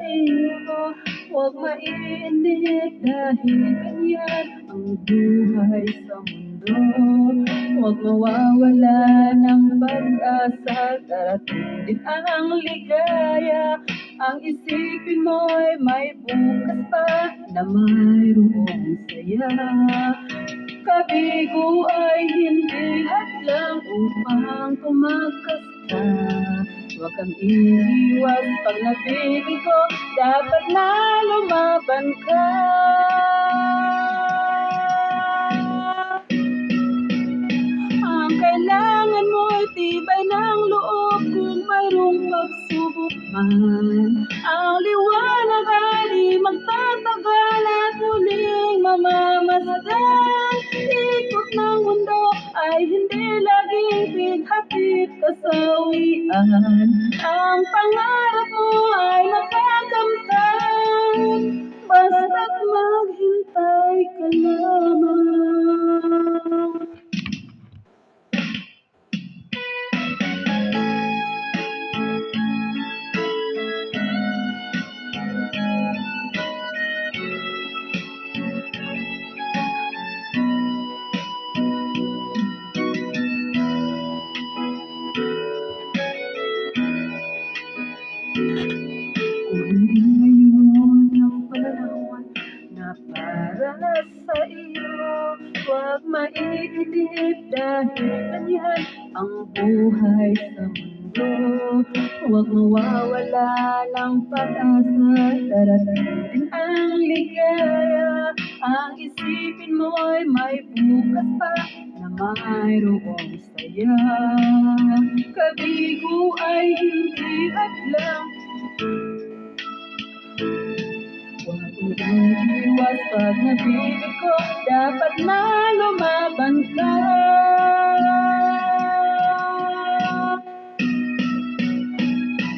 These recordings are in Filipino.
iyo. Huwag mainip dahil ganyan ang buhay sa mundo. Huwag mawawala ng pag-asa, darating din ang ligaya. Ang isipin mo'y may bukas pa na mayroong saya. Kabigo ay hindi hadlang upang tumakas ka. Huwag kang iiwas pag nabibigo, dapat na lumaban ka. Ang kailangan mo'y tibay ng loob kung mayroong pagsubok man. Ang liwanag ay di magtatagal at muling mamamasdan. Ikot ng mundo ay hindi laging bighatid kasawian. Ang pangarap mo ay makakamtan, basta't maghintay ka lamang. Kunin ngayon ang panahon na para sa iyo. Huwag maiinip dahil ganyan ang buhay sa mundo. Huwag mawawala ng pag-asa, darating din ang ligaya. Ang isipin mo'y may bukas pa na mayroong saya. Kabigo ay hindi hadlang, huwag iiwas pag nabibigo, dapat na lumaban ka.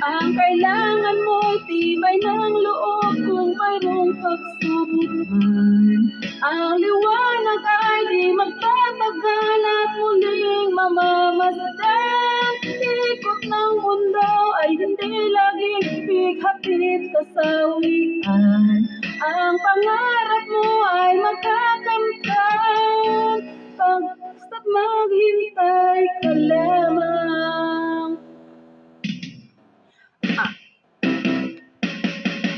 Ang kailangan mo'y tibay ng loob kung mayroong pagsubok man. Ang liwanag ay di magtatagal at muling mamamasdan. Ikot ng mundo ay hindi laging bighatid kasawian. Ang pangarap mo ay makakamtan, basta't maghintay ka lamang.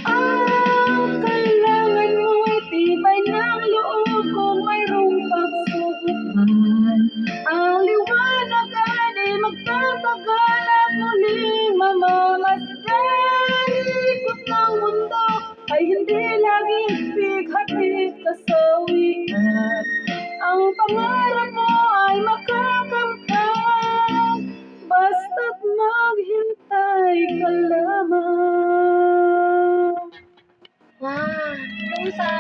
Ang kailangan mo'y tibay ng loob kung mayroong pagsubok man. Ang liwanag ay di magtatagal at muling mamamasdan. Ikot ng mundo ay hindi laging bighatid kasawian. Ang pangarap mo ay makakamtan, basta't maghintay ka lamang. Wow, kamusta?